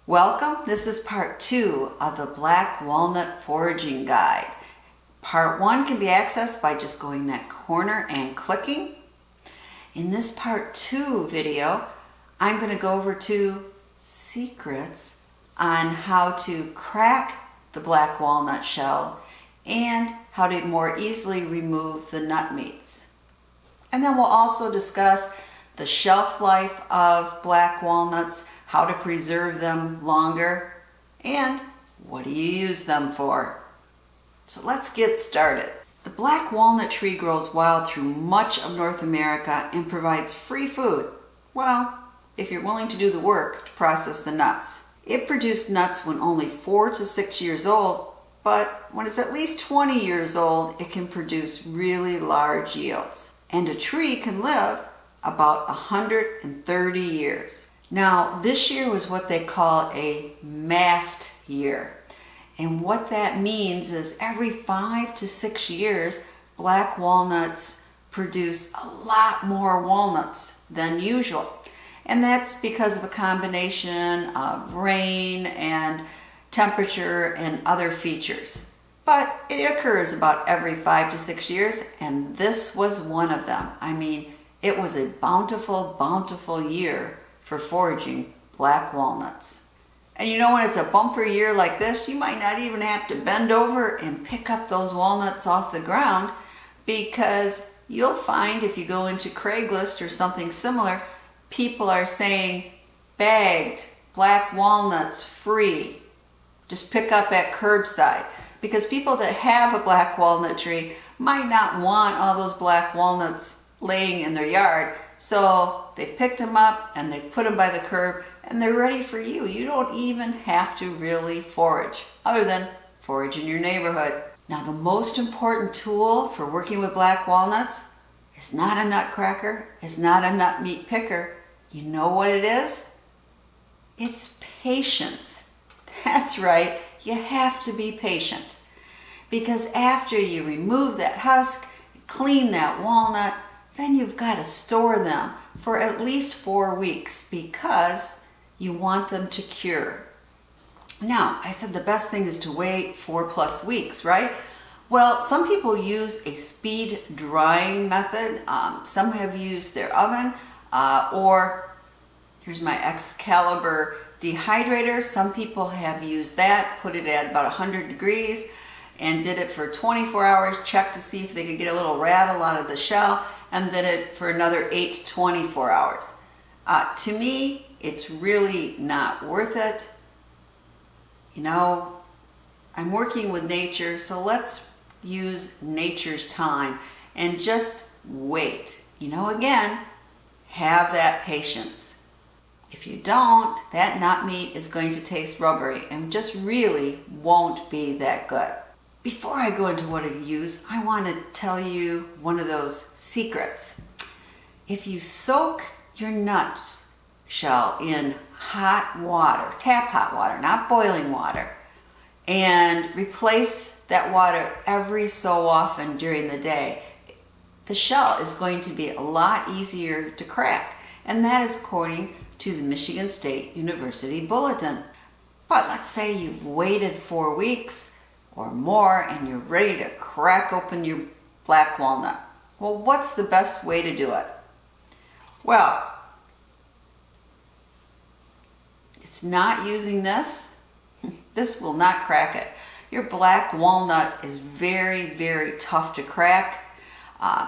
Welcome. This is part 2 of the Black Walnut Foraging Guide. Part 1 can be accessed by just going that corner and clicking. In this part 2 video, I'm going to go over 2 secrets on how to crack the black walnut shell and how to more easily remove the nut meats. And then we'll also discuss the shelf life of black walnuts, how to preserve them longer, and what do you use them for? So let's get started. The black walnut tree grows wild through much of North America and provides free food. Well, if you're willing to do the work to process the nuts. It produced nuts when only 4 to 6 years old, but when it's at least 20 years old, it can produce really large yields. And a tree can live about 130 years. Now, this year was what they call a mast year. And what that means is every 5 to 6 years, black walnuts produce a lot more walnuts than usual. And that's because of a combination of rain and temperature and other features. But it occurs about every 5 to 6 years, and this was one of them. I mean, it was a bountiful, bountiful year for foraging black walnuts. And you know, when it's a bumper year like this, you might not even have to bend over and pick up those walnuts off the ground, because you'll find if you go into Craigslist or something similar, people are saying bagged black walnuts free. Just pick up at curbside. Because people that have a black walnut tree might not want all those black walnuts laying in their yard. So they've picked them up and they've put them by the curb and they're ready for you. You don't even have to really forage, other than forage in your neighborhood. Now, the most important tool for working with black walnuts is not a nutcracker, is not a nut meat picker. You know what it is? It's patience. That's right, you have to be patient. Because after you remove that husk, clean that walnut, then you've got to store them for at least 4 weeks because you want them to cure. Now, I said the best thing is to wait 4+ weeks, right? Well, some people use a speed drying method. Some have used their oven, or here's my Excalibur dehydrator. Some people have used that, put it at about 100 degrees and did it for 24 hours, checked to see if they could get a little rattle out of the shell, and did it for another 8 to 24 hours. To me, it's really not worth it. You know, I'm working with nature, so let's use nature's time and just wait. You know, again, have that patience. If you don't, that nut meat is going to taste rubbery and just really won't be that good. Before I go into what I use, I want to tell you one of those secrets. If you soak your nut shell in hot water, tap hot water, not boiling water, and replace that water every so often during the day, the shell is going to be a lot easier to crack. And that is according to the Michigan State University Bulletin. But let's say you've waited 4 weeks or more and you're ready to crack open your black walnut. Well, what's the best way to do it? Well, it's not using this. This will not crack it. Your black walnut is very, very tough to crack.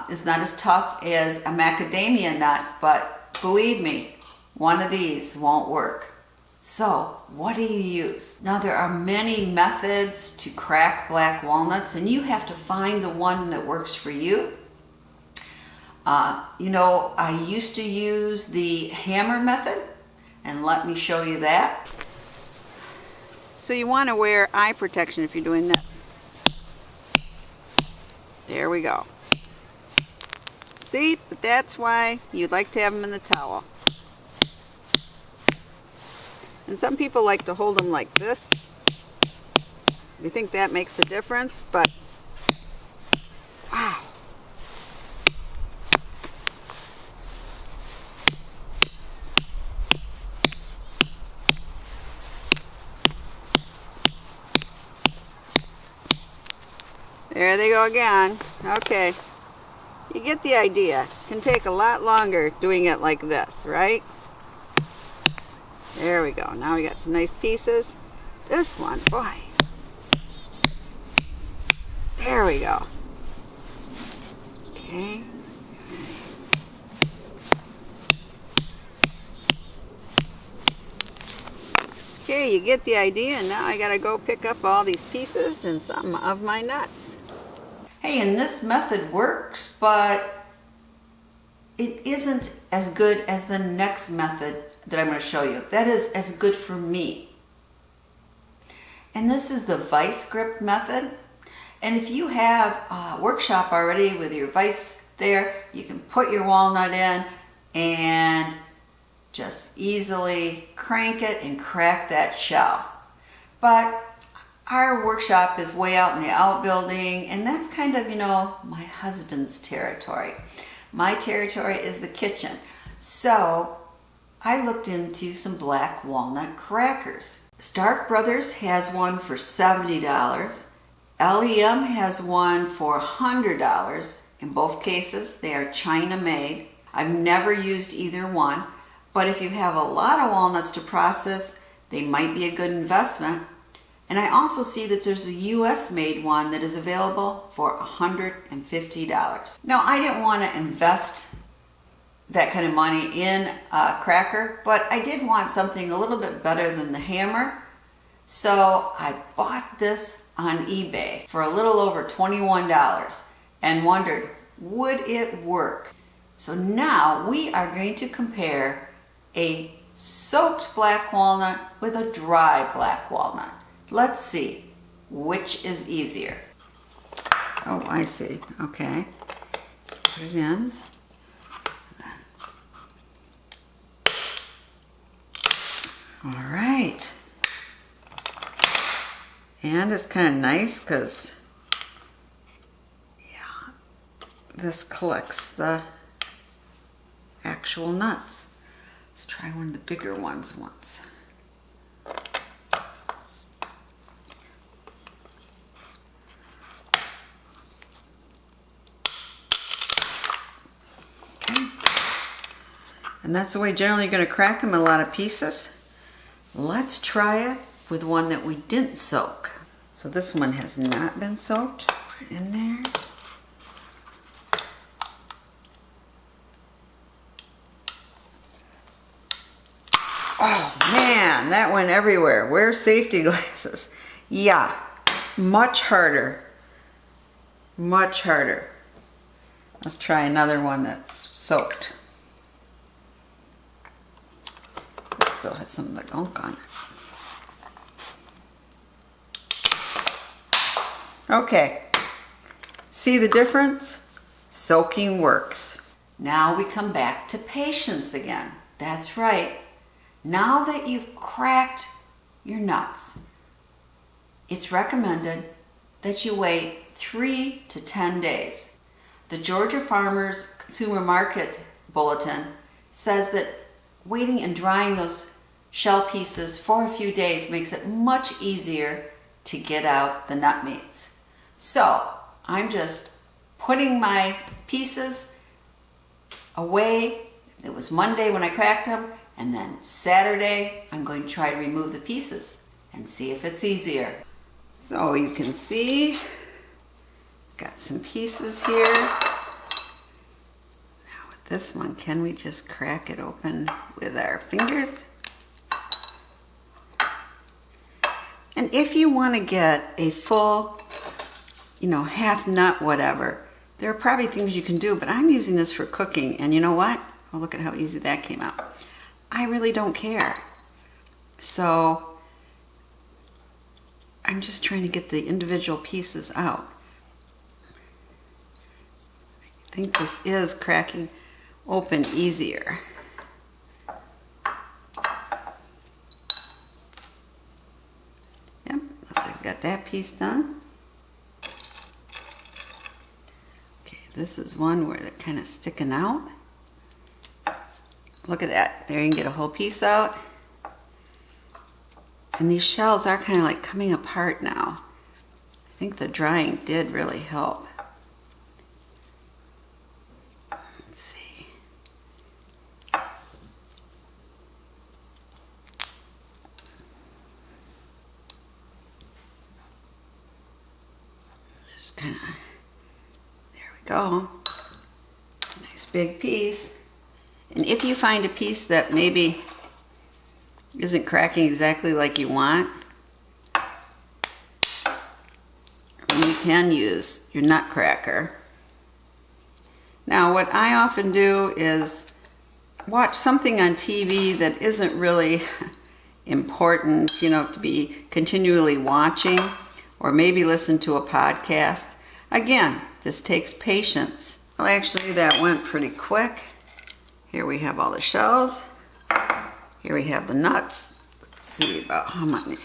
It's not as tough as a macadamia nut, but believe me, one of these won't work. So, what do you use? Now, there are many methods to crack black walnuts, and you have to find the one that works for you. You know, I used to use the hammer method, and let me show you that. So you want to wear eye protection if you're doing this. There we go. See, but that's why you'd like to have them in the towel. And some people like to hold them like this. They think that makes a difference, but wow. There they go again. Okay. You get the idea. It can take a lot longer doing it like this, right? There we go. Now we got some nice pieces. This one, boy. There we go. Okay. Okay, you get the idea, and now I gotta go pick up all these pieces and some of my nuts. Hey, and this method works, but it isn't as good as the next method that I'm going to show you. That is as good for me. And this is the vice grip method. And if you have a workshop already with your vice there, you can put your walnut in and just easily crank it and crack that shell. But our workshop is way out in the outbuilding, and that's kind of, you know, my husband's territory. My territory is the kitchen. So I looked into some black walnut crackers. Stark Brothers has one for $70. LEM has one for $100. In both cases, they are China made. I've never used either one, but if you have a lot of walnuts to process, they might be a good investment. And I also see that there's a US made one that is available for $150. Now, I didn't want to invest that kind of money in a cracker, but I did want something a little bit better than the hammer. So I bought this on eBay for a little over $21 and wondered, would it work? So now we are going to compare a soaked black walnut with a dry black walnut. Let's see which is easier. Oh, I see. Okay. Put it in. All right. And it's kind of nice because, yeah, this collects the actual nuts. Let's try one of the bigger ones once. And that's the way generally you're going to crack them in a lot of pieces. Let's try it with one that we didn't soak. So this one has not been soaked. Put it in there. Oh man, that went everywhere. Wear safety glasses. Yeah, much harder. Much harder. Let's try another one that's soaked. Still has some of the gunk on it. Okay, see the difference? Soaking works. Now we come back to patience again. That's right. Now that you've cracked your nuts, it's recommended that you wait 3 to 10 days. The Georgia Farmers Consumer Market Bulletin says that waiting and drying those shell pieces for a few days makes it much easier to get out the nut meats. So I'm just putting my pieces away. It was Monday when I cracked them, and then Saturday I'm going to try to remove the pieces and see if it's easier. So you can see, got some pieces here. This one, can we just crack it open with our fingers? And if you want to get a full, half nut, whatever, there are probably things you can do, but I'm using this for cooking. And you know what? Oh, look at how easy that came out. I really don't care. So I'm just trying to get the individual pieces out. I think this is cracking open easier. Yep, looks like we got that piece done. Okay, this is one where they're kind of sticking out. Look at that. There you can get a whole piece out. And these shells are kind of like coming apart now. think the drying did really help. Let's see. Just kind of, there we go. Nice big piece. And if you find a piece that maybe isn't cracking exactly like you want, then you can use your nut cracker. Now, what I often do is watch something on TV that isn't really important, you know, to be continually watching, or maybe listen to a podcast. Again, this takes patience. Well, actually, that went pretty quick. Here we have all the shells. Here we have the nuts. Let's see about how many.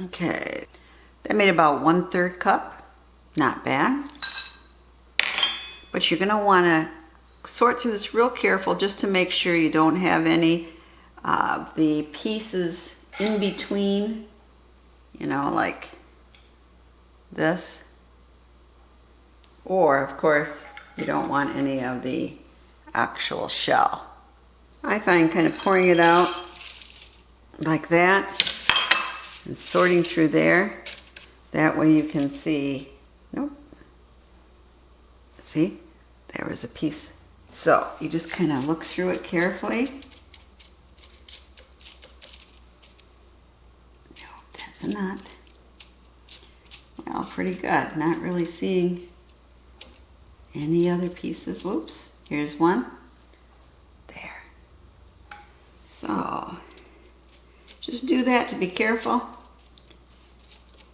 Okay, that made about 1/3 cup. Not bad. But you're gonna wanna sort through this real careful just to make sure you don't have any of the pieces in between, you know, like this. Or, of course, you don't want any of the actual shell. I find kind of pouring it out like that and sorting through there. That way you can see, nope. See, there was a piece. So you just kind of look through it carefully. That's a nut. Well, pretty good. Not really seeing any other pieces. Whoops, here's one. There. So just do that to be careful.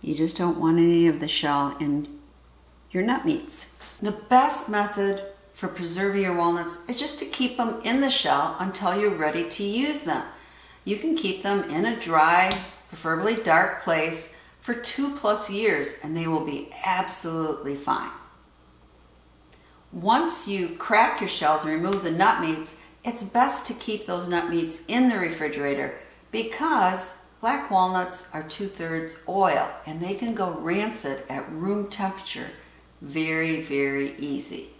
You just don't want any of the shell in your nut meats. The best method for preserving your walnuts is just to keep them in the shell until you're ready to use them. You can keep them in a dry, preferably dark place for 2+ years and they will be absolutely fine. Once you crack your shells and remove the nut meats, it's best to keep those nut meats in the refrigerator because black walnuts are 2/3 oil and they can go rancid at room temperature very, very easy.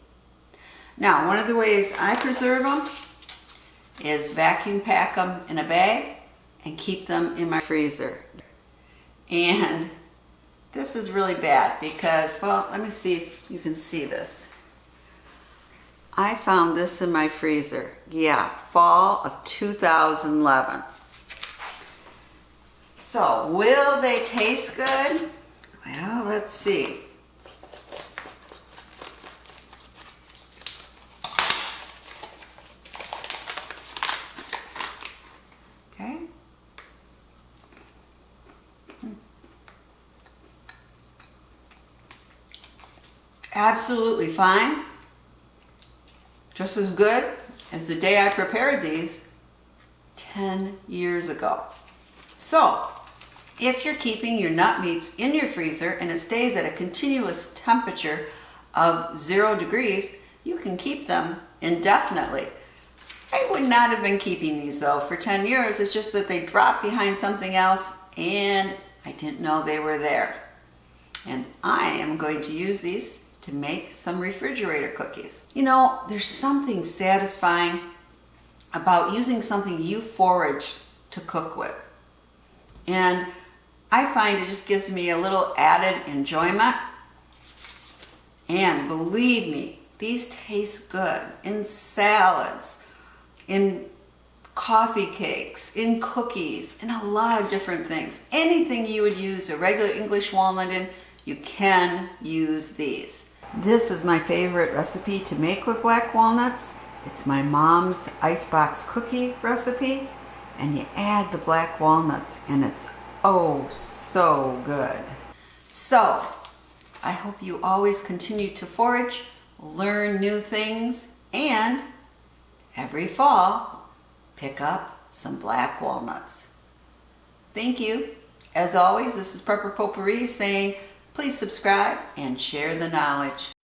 Now, one of the ways I preserve them is vacuum pack them in a bag and keep them in my freezer. And this is really bad because, well, let me see if you can see this. I found this in my freezer. Yeah, fall of 2011. So, will they taste good? Well, let's see. Okay. Absolutely fine. Just as good as the day I prepared these 10 years ago. So, if you're keeping your nut meats in your freezer and it stays at a continuous temperature of 0 degrees, you can keep them indefinitely. I would not have been keeping these though for 10 years. It's just that they dropped behind something else and I didn't know they were there. And I am going to use these to make some refrigerator cookies. You know, there's something satisfying about using something you foraged to cook with. And I find it just gives me a little added enjoyment. And believe me, these taste good in salads, in coffee cakes, in cookies, in a lot of different things. Anything you would use a regular English walnut in, you can use these. This is my favorite recipe to make with black walnuts. It's my mom's icebox cookie recipe. And you add the black walnuts and it's oh so good. So, I hope you always continue to forage, learn new things, and every fall, pick up some black walnuts. Thank you. As always, this is Potpourri saying, please subscribe and share the knowledge.